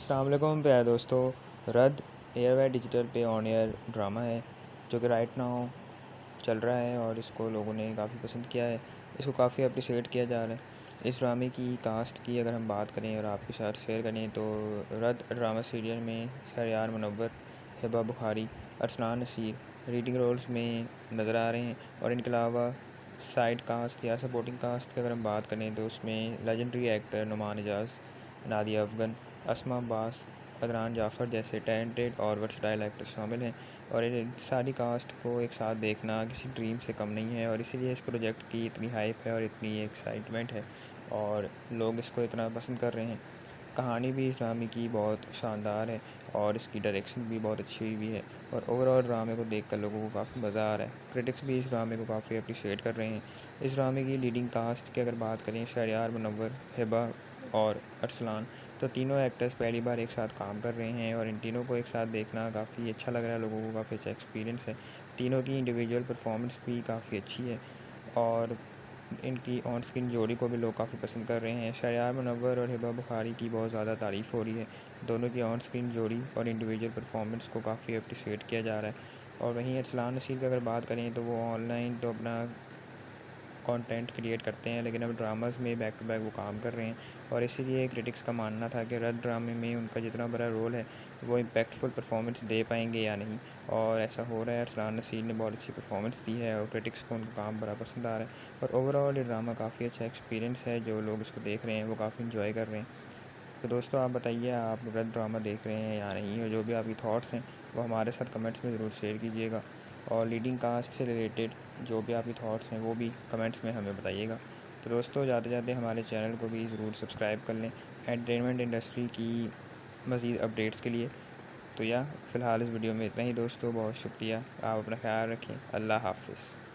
अस्सलाम वालेकुम प्यारे दोस्तों। रद्द एयरवे डिजिटल पे ऑन एयर ड्रामा है जो कि राइट नाउ चल रहा है और इसको लोगों ने काफ़ी पसंद किया है। इसको काफ़ी अप्रिशिएट किया जा रहा है। इस ड्रामे की कास्ट की अगर हम बात करें और आपके साथ शेयर करें तो रद्द ड्रामा सीरियल में शहरयार मुनव्वर, हिबा बुखारी, अरसलान नसीर रीडिंग रोल्स में नज़र आ रहे हैं। और इनके अलावा साइड कास्ट या सपोर्टिंग कास्ट की अगर हम बात करें तो उसमें लेजेंडरी एक्टर नुमान एजाज, नादिया अफगन, अस्मा अब्बास, अदनान जाफ़र जैसे टैलेंटेड और वर्सटाइल एक्टर्स शामिल हैं। और इन सारी कास्ट को एक साथ देखना किसी ड्रीम से कम नहीं है और इसीलिए इस प्रोजेक्ट की इतनी हाइप है और इतनी एक्साइटमेंट है और लोग इसको इतना पसंद कर रहे हैं। कहानी भी इस ड्रामे की बहुत शानदार है और इसकी डायरेक्शन भी बहुत अच्छी हुई है और ओवरऑल ड्रामे को देखकर लोगों को काफ़ी मज़ा आ रहा है। क्रिटिक्स भी इस ड्रामे को काफ़ी अप्रिशिएट कर रहे हैं। इस ड्रामे की लीडिंग कास्ट की अगर बात करें, शहरयार मुनव्वर, हिबा और अरसलान, तो तीनों एक्टर्स पहली बार एक साथ काम कर रहे हैं और इन तीनों को एक साथ देखना काफ़ी अच्छा लग रहा है लोगों को, काफ़ी अच्छा एक्सपीरियंस है। तीनों की इंडिविजुअल परफॉर्मेंस भी काफ़ी अच्छी है और इनकी ऑन स्क्रीन जोड़ी को भी लोग काफ़ी पसंद कर रहे हैं। शहरयार मुनव्वर और हिबा बुखारी की बहुत ज़्यादा तारीफ़ हो रही है। दोनों की ऑन स्क्रीन जोड़ी और इंडिविजुअल परफॉर्मेंस को काफ़ी अप्रिशिएट किया जा रहा है। और वहीं अरसलान नसीर की अगर बात करें तो वो ऑनलाइन तो अपना कंटेंट क्रिएट करते हैं लेकिन अब ड्रामास में बैक टू बैक वो काम कर रहे हैं और इसीलिए क्रिटिक्स का मानना था कि रद्द ड्रामे में उनका जितना बड़ा रोल है वो इम्पैक्टफुल परफॉर्मेंस दे पाएंगे या नहीं, और ऐसा हो रहा है। अरसलान नसीर ने बहुत अच्छी परफॉर्मेंस दी है और क्रिटिक्स को उनका काम बड़ा पसंद आ रहा है और ओवरऑल ये ड्रामा काफ़ी अच्छा एक्सपीरियंस है। जो लोग इसको देख रहे हैं वो काफ़ी इन्जॉय कर रहे हैं। तो दोस्तों आप बताइए, आप रद्द ड्रामा देख रहे हैं या नहीं, और जो भी आपकी थॉट्स हैं वो हमारे साथ कमेंट्स में ज़रूर शेयर कीजिएगा और लीडिंग कास्ट से रिलेटेड जो भी आपकी थॉट्स हैं वो भी कमेंट्स में हमें बताइएगा। तो दोस्तों जाते जाते हमारे चैनल को भी ज़रूर सब्सक्राइब कर लें एंटरटेनमेंट इंडस्ट्री की मज़ीद अपडेट्स के लिए। तो फ़िलहाल इस वीडियो में इतना ही दोस्तों, बहुत शुक्रिया। आप अपना ख्याल रखें। अल्लाह हाफ़िज़।